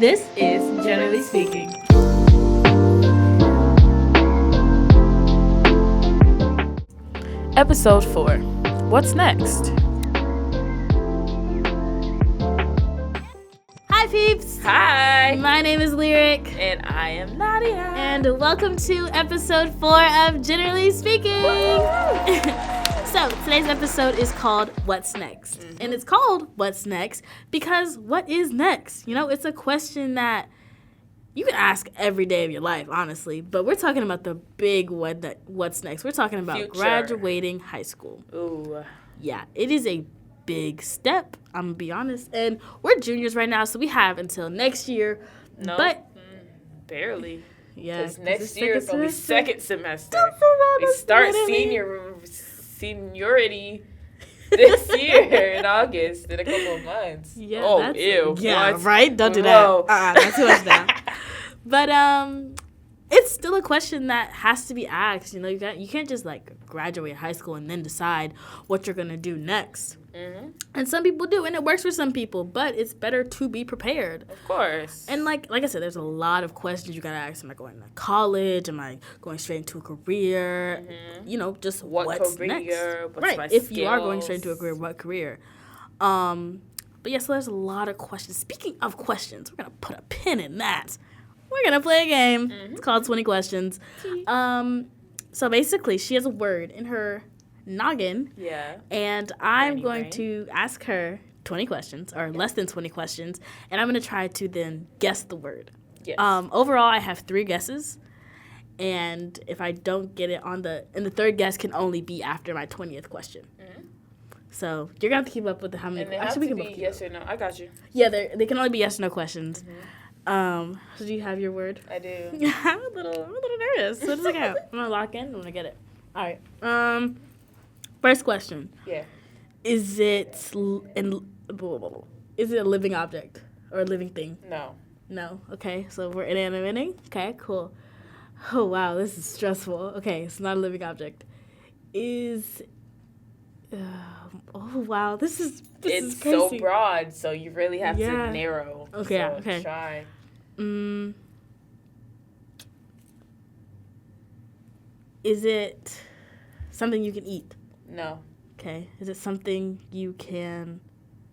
This is Generally Speaking. Episode 4. What's next? Hi, peeps. Hi. My name is Lyric. And I am Nadia. And welcome to episode 4 of Generally Speaking. So, today's episode is called What's Next? Mm-hmm. And it's called What's Next because what is next? You know, it's a question that you can ask every day of your life, honestly. But we're talking about the big what's next. We're talking about graduating high school. Ooh. Yeah, it is a big step, I'm going to be honest. And we're juniors right now, so we have until next year. No, but barely. Yeah, because next year is going to be second semester. Don't say that. We start seniority this year in August in a couple of months. Yeah, oh, ew. Yeah, what? Right? Don't do that. That's too much now. But it's still a question that has to be asked. You know, you can't just like graduate high school and then decide what you're gonna do next. Mm-hmm. And some people do, and it works for some people. But it's better to be prepared. Of course. And like I said, there's a lot of questions you gotta ask. Am I going to college? Am I going straight into a career? Mm-hmm. You know, just what's career, next? What's my if skills? You are going straight into a career, what career? But yeah, so there's a lot of questions. Speaking of questions, we're gonna put a pin in that. We're gonna play a game. Mm-hmm. It's called 20 Questions. So basically, she has a word in her noggin. Yeah. And I'm going to ask her 20 questions, or less than 20 questions, and I'm going to try to then guess the word. Yes. Overall, I have 3 guesses, and if I don't get it and the third guess can only be after my 20th question. Mm-hmm. So you're going to have to keep up with how many. And they have to be yes or no. I got you. Yeah, they can only be yes or no questions. Mm-hmm. So do you have your word? I do. I'm a little nervous. What does it go? I'm going to lock in. I'm going to get it. All right. First question. Yeah. Is it a living object or a living thing? No. No. Okay. So we're inanimate. Okay. Cool. Oh wow, this is stressful. Okay, it's not a living object. Oh wow, this is crazy. So broad, so you really have to narrow. Okay. So Okay. Try. Is it something you can eat? No. Okay. Is it something you can...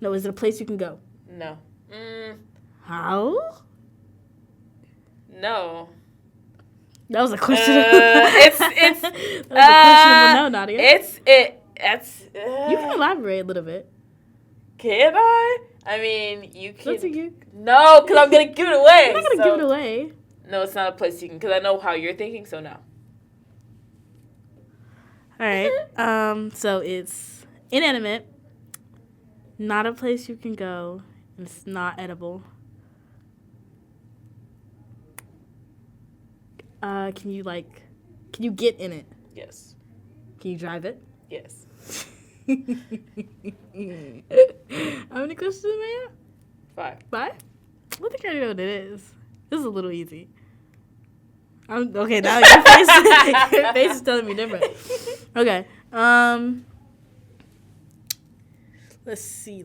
No, is it a place you can go? No. How? No. That was a question. It's that was a question of a no, Nadia. You can elaborate a little bit. Can I? I mean, you can... You. No, because I'm going to give it away. I'm not going to give it away. No, it's not a place you can... Because I know how you're thinking, so no. All right. So it's inanimate, not a place you can go, and it's not edible. Can you get in it? Yes. Can you drive it? Yes. How many questions am I at? 5. 5? I think I already know what it is. This is a little easy. Okay, now your face is telling me different. Okay. Let's see.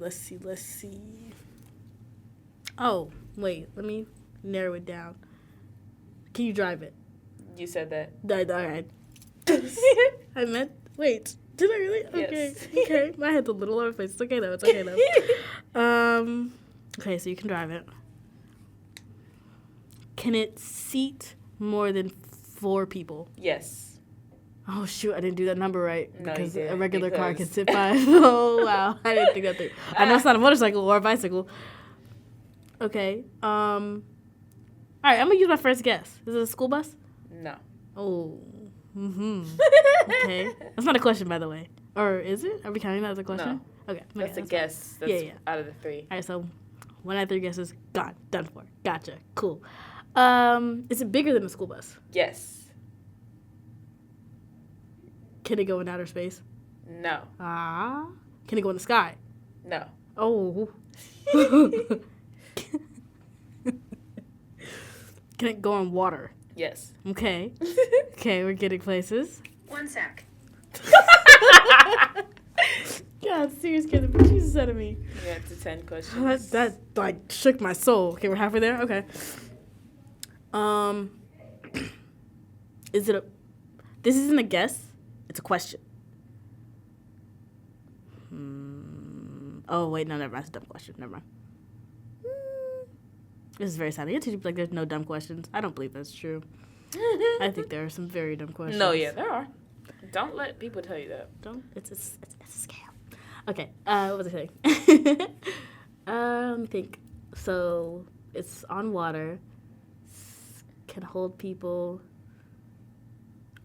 Oh, wait. Let me narrow it down. Can you drive it? You said that. All right. I meant... Wait. Did I really? Okay. Yes. Okay. My head's a little over face. It's okay, though. Okay, so you can drive it. Can it seat more than 4 people? Yes. Oh, shoot. I didn't do that number right. No, because you didn't, a regular car can sit 5. Oh, wow. I didn't think that through. I know it's not a motorcycle or a bicycle. Okay. All right. I'm going to use my first guess. Is it a school bus? No. Oh. Mm-hmm. Okay. That's not a question, by the way. Or is it? Are we counting that as a question? No. Okay. That's a guess. That's out of the 3. All right, so 1 out of 3 guesses, gone. Done for. Gotcha. Cool. Is it bigger than a school bus? Yes. Can it go in outer space? No. Can it go in the sky? No. Oh. Can it go in water? Yes. Okay. Okay, we're getting places. 1 sec. God God, serious kid, the Jesus out of me. Yeah, to 10 questions. That like shook my soul. Okay, we're halfway there. Okay. Is it a? This isn't a guess. It's a question. Oh wait, no, never mind. It's a dumb question. Never mind. This is very sad. I get to people like there's no dumb questions. I don't believe that's true. I think there are some very dumb questions. No, yeah, there are. Don't let people tell you that. Don't. It's a scam. Okay. What was I saying? Let me think. So it's on water. Can hold people.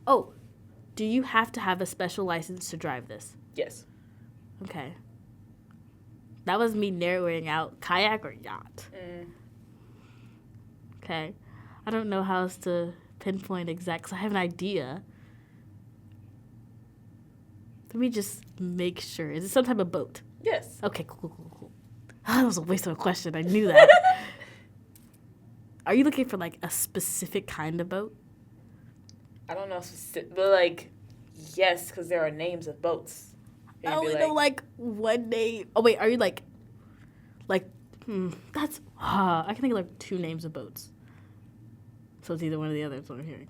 Oh, do you have to have a special license to drive this? Yes. Okay. That was me narrowing out kayak or yacht. Okay. I don't know how else to pinpoint exact, because I have an idea. Let me just make sure. Is it some type of boat? Yes. Okay, cool. That was a waste of a question. I knew that. Are you looking for, like, a specific kind of boat? I don't know, but, like, yes, because there are names of boats. I only know, like, one name. Oh, wait, are you, that's, I can think of, like, two names of boats. So it's either one or the other, that's what I'm hearing.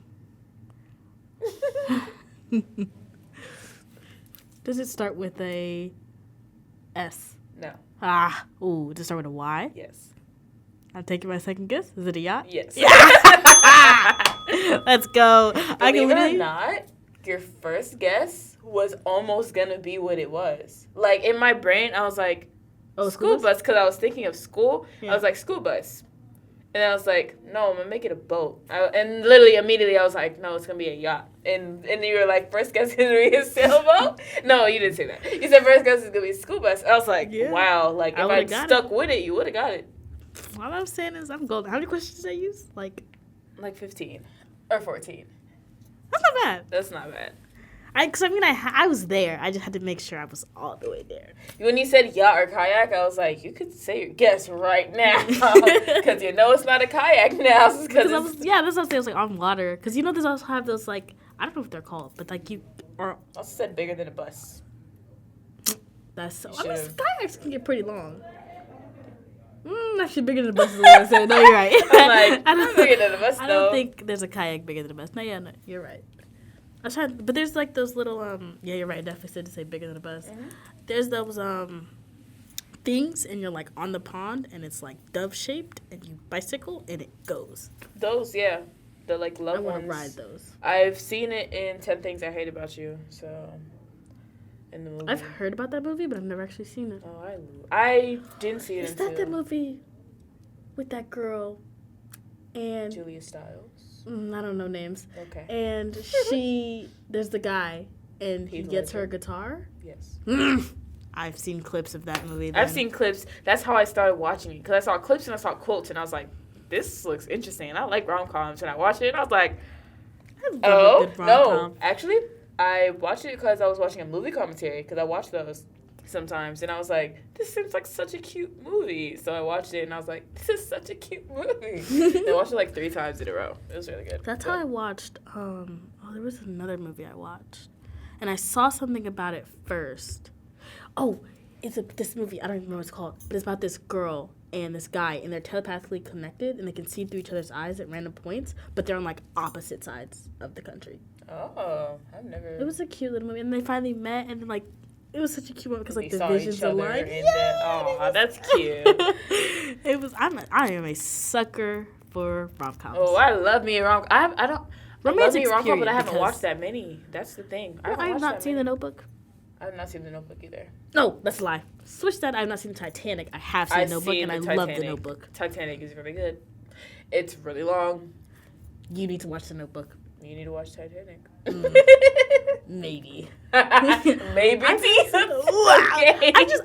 Does it start with a S? No. Does it start with a Y? Yes. I'm taking my second guess. Is it a yacht? Yes. Let's go. Believe it or not, your first guess was almost going to be what it was. Like, in my brain, I was like, school bus, because I was thinking of school. Yeah. I was like, school bus. And I was like, no, I'm going to make it a boat. And literally, immediately, I was like, no, it's going to be a yacht. And you were like, first guess is going to be a sailboat? No, you didn't say that. You said first guess is going to be a school bus. I was like, wow. Like, if I'd stuck with it, you would have got it. All I'm saying is I'm golden. How many questions did I use? Like 15 or 14. That's not bad. That's not bad. I was there. I just had to make sure I was all the way there. When you said yacht or kayak, I was like, you could say your guess right now. Because you know it's not a kayak now. That's what I'm saying. I was like on water. Because you know there's also have those like, I don't know what they're called, but like you... I also said bigger than a bus. That's so... kayaks can get pretty long. Actually bigger than a bus is what I said. No, you're right. I'm like, I'm bigger than a bus though. I don't think there's a kayak bigger than a bus. No, you're right. I was trying, but there's like those little yeah, you're right. I definitely said to say bigger than a bus. Mm-hmm. There's those things, and you're like on the pond, and it's like dove shaped, and you bicycle, and it goes. Those, yeah, the like love ones. I want to ride those. I've seen it in 10 Things I Hate About You. So, in the movie. I've heard about that movie, but I've never actually seen it. Oh, I didn't see it. Is that the movie with that girl and Julia Stiles? I don't know names. Okay. And there's the guy, and he gets her a guitar. Yes. I've seen clips of that movie. I've seen clips. That's how I started watching it, because I saw clips and I saw quotes, and I was like, this looks interesting. And I like rom-coms, and I watched it, and I was like, oh, no. Actually, I watched it because I was watching a movie commentary, because I watch those sometimes, and I was like, this seems like such a cute movie. So I watched it, and I was like, this is such a cute movie. And I watched it like 3 times in a row. It was really good. That's how I watched, there was another movie I watched, and I saw something about it first. Oh, this movie, I don't even remember what it's called, but it's about this girl and this guy, and they're telepathically connected, and they can see through each other's eyes at random points, but they're on like opposite sides of the country. Oh, I've never... It was a cute little movie, and they finally met, and then like, it was such a cute moment because like the saw visions aligned. Oh, that's cute. It was. I am a sucker for rom-coms. Oh, I love me a rom. I don't. Romantic rom-com, but I haven't watched that many. That's the thing. I have not seen The Notebook. I have not seen The Notebook either. No, that's a lie. Switch that. I have not seen Titanic. I have seen The Notebook, and I love The Notebook. Titanic is really good. It's really long. You need to watch The Notebook. You need to watch Titanic. Maybe. Maybe. Okay.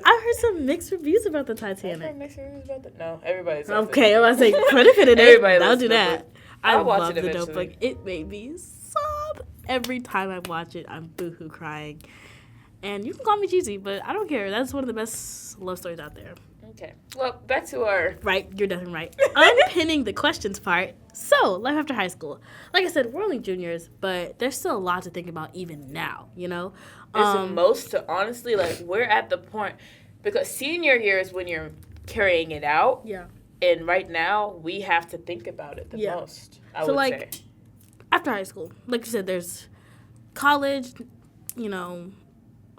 I heard some mixed reviews about the Titanic. I heard mixed reviews about that. No, everybody's. Okay, I was like, put it in it. Everybody. Don't do that. I love The Notebook. It made me sob every time I watch it. I'm boohoo crying. And you can call me cheesy, but I don't care. That's one of the best love stories out there. Okay. Well, back to our... Right, you're definitely right. Unpinning the questions part. So, life after high school. Like I said, we're only juniors, but there's still a lot to think about even now, you know? There's the most to, honestly, like, we're at the point, because senior year is when you're carrying it out. Yeah. And right now, we have to think about it the most, I would say. After high school, like you said, there's college, you know,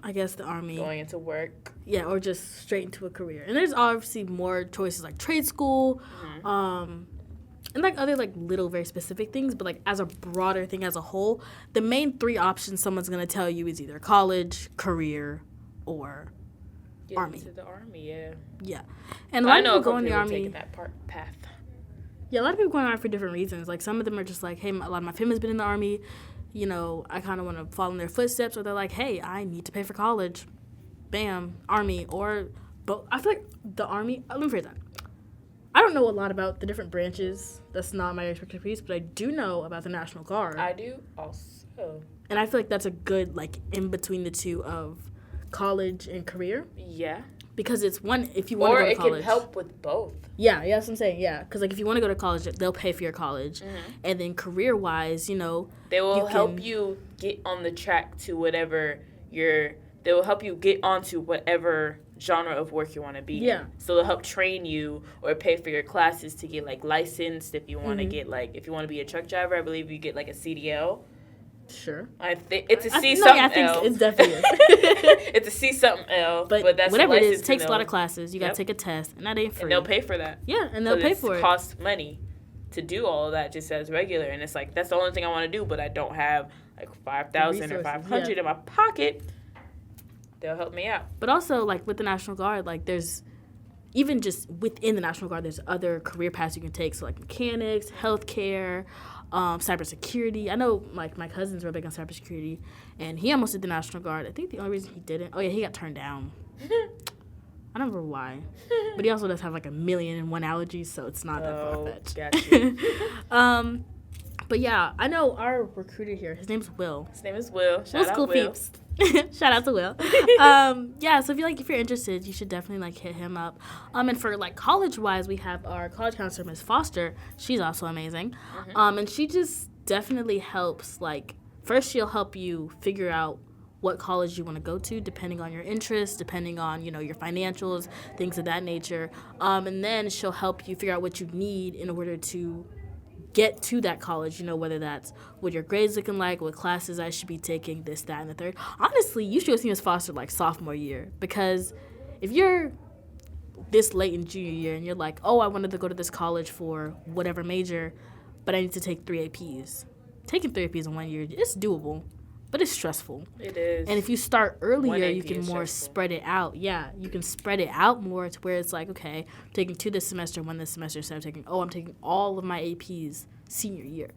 I guess the Army. Going into work. Yeah, or just straight into a career. And there's obviously more choices like trade school, and like other like little very specific things, but like as a broader thing as a whole, the main 3 options someone's gonna tell you is either college, career, or Army. Into the Army, yeah. Yeah. And a lot of people go in the Army. Army. Taking that path. Yeah, a lot of people go in the Army for different reasons. Like some of them are just like, hey, a lot of my family's been in the Army. You know, I kind of want to follow in their footsteps. Or they're like, hey, I need to pay for college. Bam, Army. Or, but I feel like the Army, let me phrase that. I don't know a lot about the different branches. That's not my expertise, but I do know about the National Guard. I do also. And I feel like that's a good, like, in between the two of college and career. Yeah. Because it's one, if you want to go to college. Or it can help with both. Yeah, that's what I'm saying, yeah. Because, like, if you want to go to college, they'll pay for your college. And then career-wise, you know. They will help you get on the track to whatever they will help you get onto whatever genre of work you want to be. Yeah. So they'll help train you or pay for your classes to get, like, licensed. If you want to get, like, if you want to be a truck driver, I believe you get, like, a CDL. Sure. I think it's a C something something else. L. It's definitely it's a C something L. But that's whatever it is, it takes a lot of classes. You got to take a test, and that ain't free. And they'll pay for that. Yeah, and they'll pay for it. It costs money to do all of that just as regular. And it's like, that's the only thing I want to do, but I don't have like 5,000 or 500 in my pocket. They'll help me out. But also, like, with the National Guard, like, there's, even just within the National Guard, there's other career paths you can take. So, like, mechanics, healthcare, cybersecurity. I know, like, my cousins were big on cybersecurity, and he almost did the National Guard. I think the only reason he didn't, he got turned down. I don't remember why. But he also does have, like, 1,000,001 allergies, so it's not that far-fetched. Gotcha. But, yeah, I know our recruiter here. His name's Will. His name is Will. Shout out Will. Peeps. Shout out to Will. Yeah, so if you're interested, you should definitely, like, hit him up. And for, like, college-wise, we have our college counselor, Ms. Foster. She's also amazing. And she just definitely helps, like, first she'll help you figure out what college you want to go to, depending on your interests, depending on, you know, your financials, things of that nature. And then she'll help you figure out what you need in order to get to that college, you know, whether that's what your grades looking like, what classes I should be taking, this, that, and the third. Honestly, you should have seen Ms. Foster, like, sophomore year, because if you're this late in junior year and you're like, oh, I wanted to go to this college for whatever major, but I need to take 3 APs. Taking 3 APs in 1 year, it's doable, but it's stressful. It is. And if you start earlier, you can more spread it out. Yeah, you can spread it out more to where it's like, okay, I'm taking 2 this semester, 1 this semester, instead of I'm taking all of my APs senior year.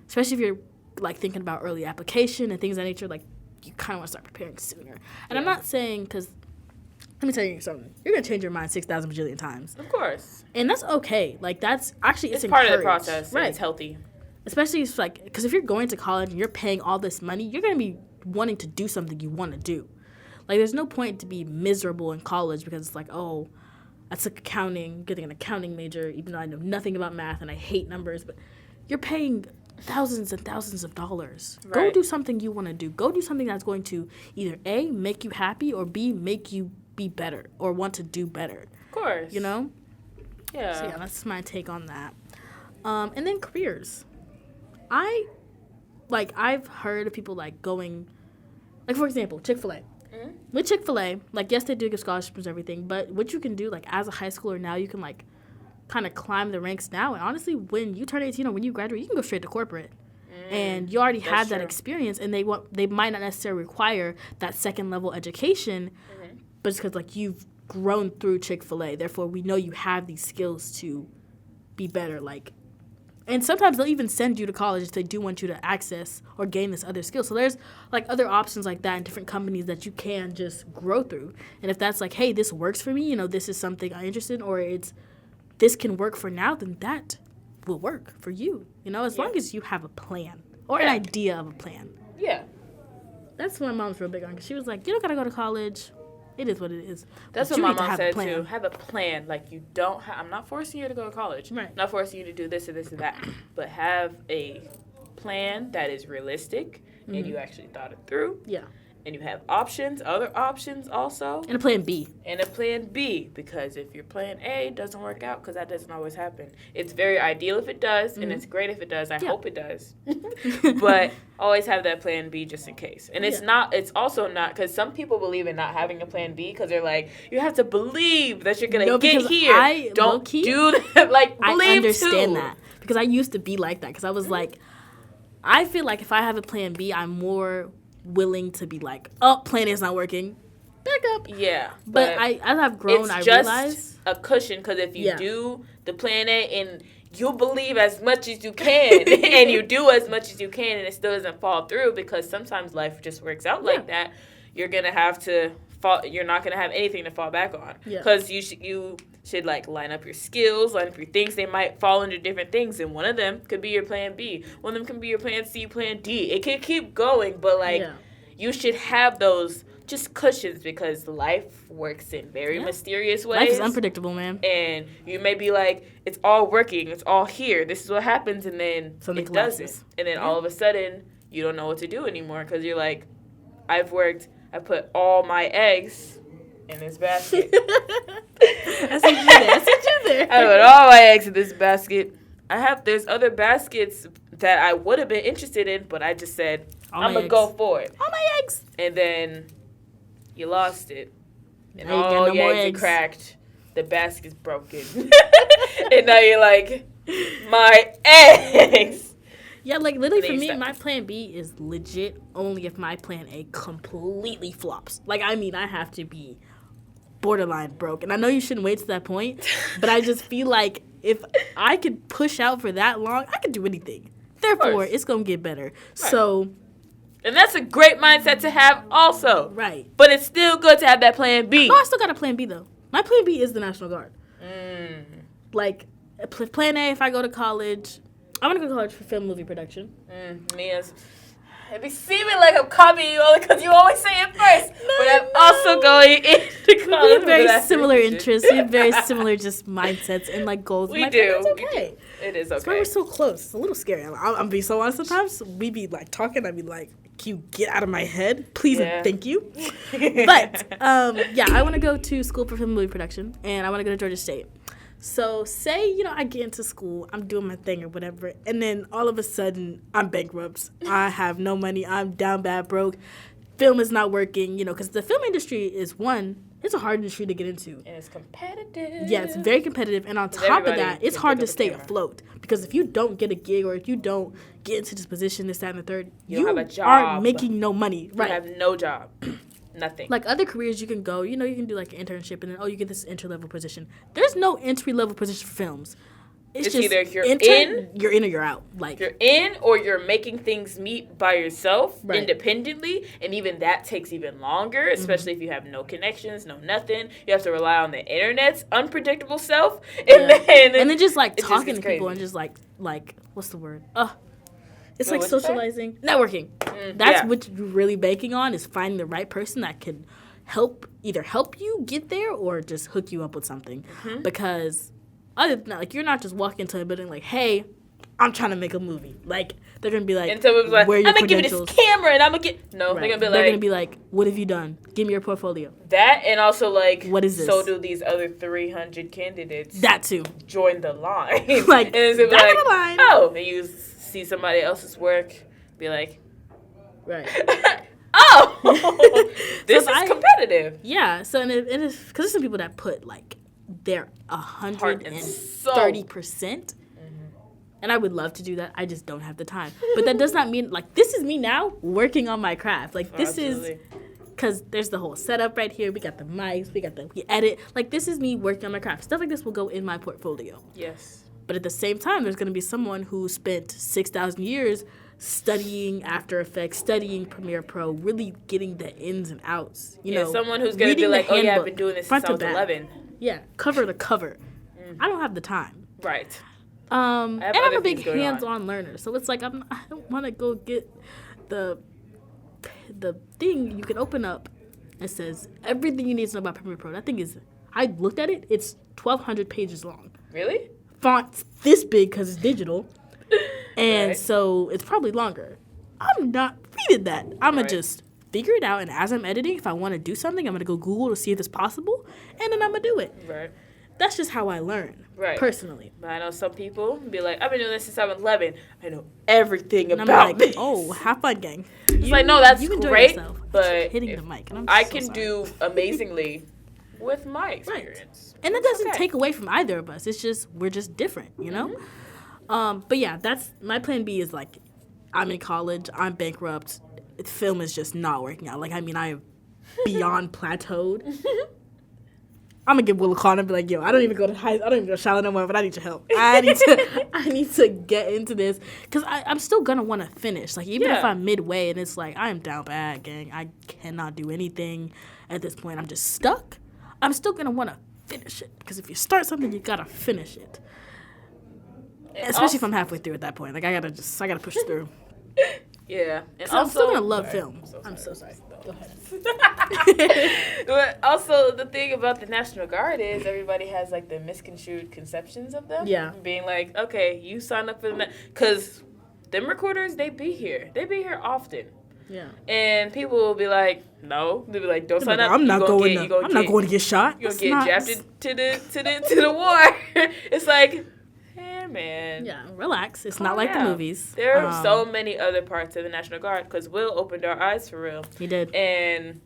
Especially if you're, like, thinking about early application and things of that nature, like, you kind of want to start preparing sooner. And I'm not saying, because, let me tell you something, you're going to change your mind 6,000 bajillion times. Of course. And that's okay. Like, that's actually, it's part of the process. Right. It's healthy. Especially, if, like, because if you're going to college and you're paying all this money, you're going to be wanting to do something you want to do. Like, there's no point to be miserable in college because it's like, oh, I took accounting, getting an accounting major, even though I know nothing about math and I hate numbers, but you're paying thousands and thousands of dollars. Right. Go do something you want to do. Go do something that's going to either A, make you happy, or B, make you be better or want to do better. Of course. You know? Yeah. So, yeah, that's my take on that. And then careers. I've heard of people, like, going, like, for example, Chick-fil-A. With Chick-fil-A, like, yes, they do give scholarships and everything, but what you can do, like, as a high schooler now, you can, like, kind of climb the ranks now. And honestly, when you turn 18 or when you graduate, you can go straight to corporate. And you already have that experience, and they might not necessarily require that second-level education, but it's because, like, you've grown through Chick-fil-A. Therefore, we know you have these skills to be better, like. And sometimes they'll even send you to college if they do want you to access or gain this other skill. So there's, like, other options like that in different companies that you can just grow through. And if that's like, hey, this works for me, you know, this is something I'm interested in, or this can work for now, then that will work for you. You know, as long as you have a plan or an idea of a plan. Yeah. That's what my mom's real big on, because she was like, you don't got to go to college. It is what it is. That's But what you my need to mom have a said, plan. too. Have a plan. Like, you don't I'm not forcing you to go to college. Right. I'm not forcing you to do this or this or that. But have a plan that is realistic and you actually thought it through. Yeah. And you have other options also. And a plan B. And a plan B, because if your plan A doesn't work out, because that doesn't always happen. It's very ideal if it does, and it's great if it does. I hope it does. But always have that plan B just in case. And it's also not, because some people believe in not having a plan B, because they're like, you have to believe that you're going to get here. Don't do that. Like, believe I understand too. that. Because I used to be like that. Because I was like, I feel like if I have a plan B, I'm more willing to be like, oh, plan A is not working. Back up. Yeah. But as I've grown, I realize it's just a cushion, because if you do the plan A and you believe as much as you can and you do as much as you can and it still doesn't fall through, because sometimes life just works out like that, you're going to have to you're not going to have anything to fall back on. Because you should like line up your skills, line up your things. They might fall under different things, and one of them could be your plan B. One of them can be your plan C, plan D. It can keep going, but like you should have those just cushions, because life works in very mysterious ways. Life is unpredictable, man. And you may be like, it's all working, it's all here, this is what happens, and then something it collapses. Doesn't. And then all of a sudden, you don't know what to do anymore, because you're like, I put all my eggs in this basket. I see you there. I put all my eggs in this basket. There's other baskets that I would have been interested in, but I just said, I'm going to go for it. All my eggs. And then you lost it. And now all your eggs are cracked. The basket's broken. And now you're like, my eggs. Yeah, like literally for me, my plan B is legit only if my plan A completely flops. Like, I mean, I have to be borderline broke. And I know you shouldn't wait to that point, but I just feel like if I could push out for that long, I could do anything. Therefore, it's going to get better. Right. So... And that's a great mindset to have also. Right. But it's still good to have that plan B. No, I still got a plan B, though. My plan B is the National Guard. Like, plan A, if I go to college... I want to go to college for film movie production. It be seeming like I'm copying you only because you always say it first. But I'm also going into college. We have very similar interests. We have very similar just mindsets and like goals. We do. It's okay. It is okay. That's why we're so close. It's a little scary. I'm being so honest sometimes. We be like talking. I be like, can you get out of my head? Please and thank you. But I want to go to school for film movie production and I want to go to Georgia State. So say, I get into school, I'm doing my thing or whatever, and then all of a sudden I'm bankrupt. I have no money. I'm down bad broke. Film is not working, because the film industry is it's a hard industry to get into. And it's competitive. Yeah, it's very competitive. And on top of that, it's hard to stay afloat. Because if you don't get a gig or if you don't get into this position, this, that, and the third, you have a job. Aren't making no money. Right. You have no job. Nothing. Like other careers you can go, you can do like an internship and then, you get this entry-level position. There's no entry-level position for films. It's just either you're you're in or you're out. Like you're in or you're making things meet by yourself independently, and even that takes even longer, especially if you have no connections, no nothing. You have to rely on the internet's unpredictable self, and then just like talking to people and just like what's the word? It's like socializing, networking. That's what you're really banking on, is finding the right person that can either help you get there or just hook you up with something. Because other than that, like, you're not just walking into a building like, hey, I'm trying to make a movie. Like, they're going to be like, and someone's like, I'm going to give you this camera and I'm going to get... No, they're going to be like, what have you done? Give me your portfolio. That, and also like, what is this? So do these other 300 candidates. That too. Join the line. Like, and it's back of the line. Oh, and you see somebody else's work, be like... Right. This is competitive. Yeah, so and it's because there's some people that put like their 130%, and I would love to do that. I just don't have the time. But that does not mean like this is me now working on my craft. Like this is because there's the whole setup right here. We got the mics, we edit. Like this is me working on my craft. Stuff like this will go in my portfolio. Yes. But at the same time, there's going to be someone who spent 6,000 years studying After Effects, studying Premiere Pro, really getting the ins and outs. Someone who's going to be like, I've been doing this since I was 11. Yeah, cover to cover. I don't have the time. Right. And I'm a big hands-on learner, so it's like I don't want to go get the thing you can open up It says everything you need to know about Premiere Pro. That thing is, I looked at it, it's 1,200 pages long. Really? Font's this big because it's digital. And Right. so it's probably longer. I'm not reading that. I'm going Right. to just figure it out. And as I'm editing, if I want to do something, I'm going to go Google to see if it's possible. And then I'm going to do it. Right. That's just how I learn, Right. personally. But I know some people be like, I've been doing this since I was 11. I know everything And I'm about like, this. oh, have fun, gang. It's like, no, that's you enjoy great, yourself. but hitting if the mic. And I'm I so can sorry. do amazingly with my experience. And that It's doesn't okay. take away from either of us. It's just, we're just different, you know? Mm-hmm. But yeah, that's, my plan B is like, I'm in college, I'm bankrupt, film is just not working out. Like, I mean, I am beyond plateaued. I'm gonna give Will a call and be like, yo, I don't even go to Charlotte no more, but I need your help. I need to get into this. Because I'm still gonna want to finish. Like, even if Yeah. I'm midway and it's like, I am down bad, gang. I cannot do anything at this point. I'm just stuck. I'm still gonna want to finish it. Because if you start something, you gotta finish it. And Especially if I'm halfway through at that point. Like, I gotta push through. Yeah. And So I'm still also- gonna love Sorry, film. I'm so sorry. Go ahead. But also, the thing about the National Guard is everybody has like the misconstrued conceptions of them. Yeah. Being like, okay, you signed up for the because them recruiters, they be here often. Yeah. And people will be like, no. They'll be like, don't sign up. I'm not going to get shot. You're That's gonna not- get drafted to the war. It's like, hey man. Yeah, relax. It's calm not like down. the movies. There are so many other parts of the National Guard because Will opened our eyes for real. He did. And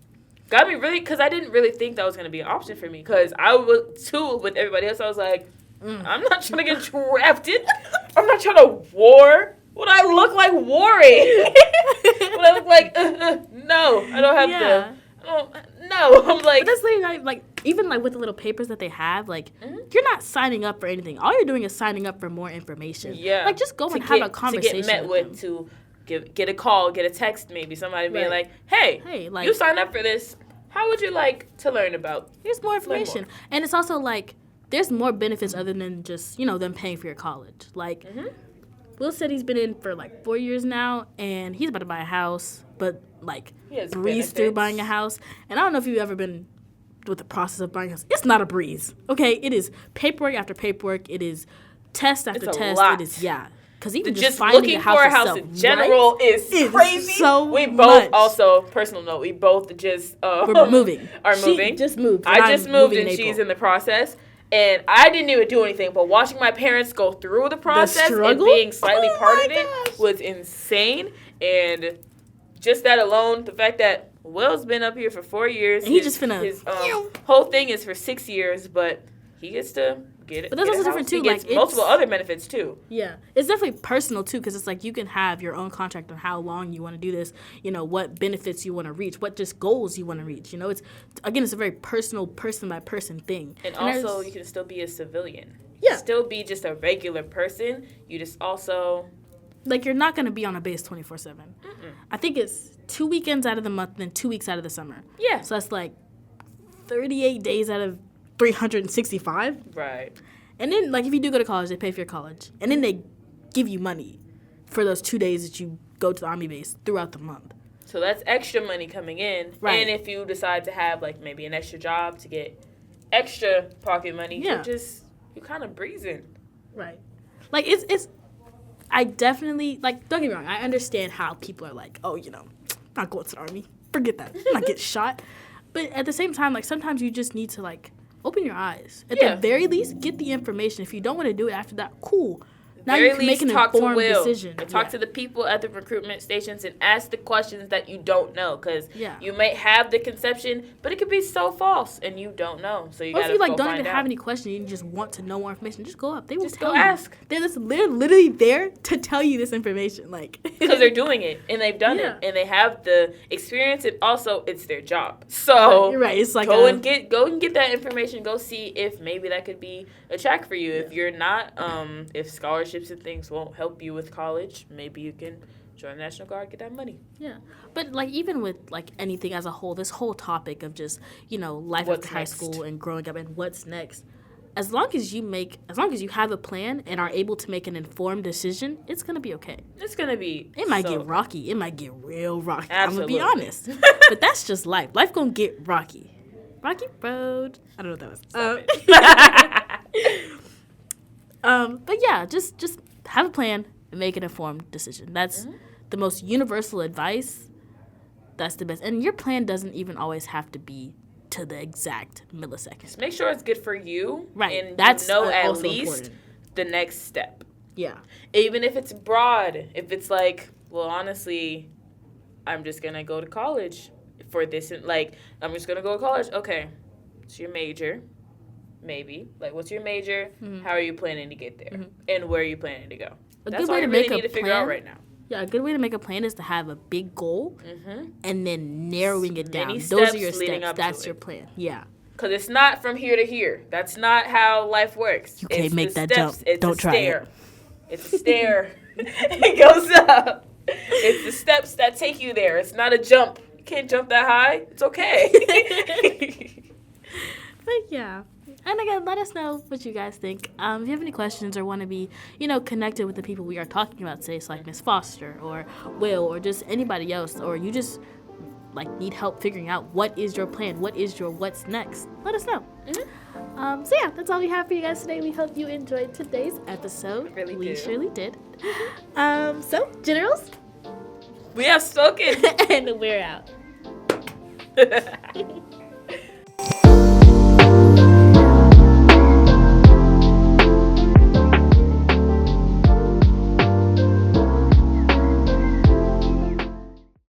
got me really, because I didn't really think that was going to be an option for me. Because I was, too, with everybody else, I was like, I'm not trying to get drafted. I'm not trying to war. Would I look like warring? Would I look like, no, I don't have Yeah. no. I'm like, But that's like even like with the little papers that they have, like you're not signing up for anything. All you're doing is signing up for more information. yeah. Like just go To and have get- a conversation To get met with with, them. to get a call, get a text maybe. Somebody being Right. like, hey, Hey, like you signed up for this. How would you like to learn about? here's more information. more. And it's also like there's more benefits other than just, them paying for your college. Like Will said he's been in for like 4 years now and he's about to buy a house, but like He has breeze through benefits. buying a house. And I don't know if you've ever been with the process of buying a house. It's not a breeze. Okay? It is paperwork after paperwork. It is test after It's a test. lot. It is because even Just finding looking a house for a house itself, in general is It's crazy. so we both much. also, personal note, we both just We're moving. are She moving. just moved. I I'm just moved moving and in she's April. in the process. And I didn't even do anything, but watching my parents go through the process and struggle? being slightly Oh part my of it gosh. was insane. And just that alone, the fact that Will's been up here for 4 years. And he just finna- his whole thing is for 6 years, but he gets to get it. But that's get a also different, house. too, He gets like, multiple it's- other benefits too. Yeah, it's definitely personal too, because it's like you can have your own contract on how long you want to do this. What benefits you want to reach, what just goals you want to reach. It's a very personal, person by person thing. And there's- also, you can still be a civilian. Yeah. Still be just a regular person. You just also. like you're not gonna be on a base 24/7. I think it's 2 weekends out of the month, then 2 weeks out of the summer. Yeah. So that's like 38 days out of 365. Right. And then, like, if you do go to college, they pay for your college. And then they give you money for those 2 days that you go to the Army base throughout the month. So that's extra money coming in. Right. And if you decide to have, like, maybe an extra job to get extra pocket money, Yeah. you're kind of breezing. Right. Like, it's I definitely, like, don't get me wrong. I understand how people are like, oh, not going to the Army. Forget that. I'm not getting shot. But at the same time, like, sometimes you just need to, like, open your eyes. At Yeah. the very least, get the information. If you don't want to do it after that, cool. Now Very you can make least an talk to informed Will. decision. And talk Yeah. to the people at the recruitment stations and ask the questions that you don't know. Because Yeah. you may have the conception, but it could be so false and you don't know. So you Or got if to you, like, go don't find even out. have any questions, you just want to know more information, just go up. They will Just tell go you. ask. They're literally there to tell you this information. Like, Because they're doing it and they've done Yeah. it and they have the experience and also it's their job. So You're right. It's like go and get that information. Go see if maybe that could be a track for you. If you're not, if scholarships and things won't help you with college, maybe you can join the National Guard, get that money. Yeah, but like even with like anything as a whole, this whole topic of just life What's after high next? school and growing up and what's next, as long as you have a plan and are able to make an informed decision, it's gonna be okay. It's gonna be. It might get rocky. It might get real rocky. Absolutely. I'm gonna be honest, but that's just life. Life gonna get rocky. Rocky road. I don't know what that was. But yeah, just have a plan and make an informed decision. That's the most universal advice. That's the best. And your plan doesn't even always have to be to the exact millisecond. Just make sure it's good for you. Right. And that's at least important. The next step. Yeah. Even if it's broad. If it's like, well, honestly, I'm just going to go to college for this. And like, I'm just going to go to college. Okay. It's your major. Maybe. Like, what's your major? Mm-hmm. How are you planning to get there? Mm-hmm. And where are you planning to go? That's all you really need to figure out right now. Yeah, a good way to make a plan is to have a big goal and then narrowing it down. Those are your steps. That's your plan. Yeah. Because it's not from here to here. That's not how life works. You can't make that jump. Don't try it. It's a stair. It goes up. It's the steps that take you there. It's not a jump. You can't jump that high. It's okay. But yeah. And again, let us know what you guys think. If you have any questions or want to be, connected with the people we are talking about today, so like Miss Foster or Will or just anybody else, or you just need help figuring out what is your plan, what is your what's next, let us know. Mm-hmm. So yeah, that's all we have for you guys today. We hope you enjoyed today's episode. We surely did. So, Generals, we have spoken. And we're out.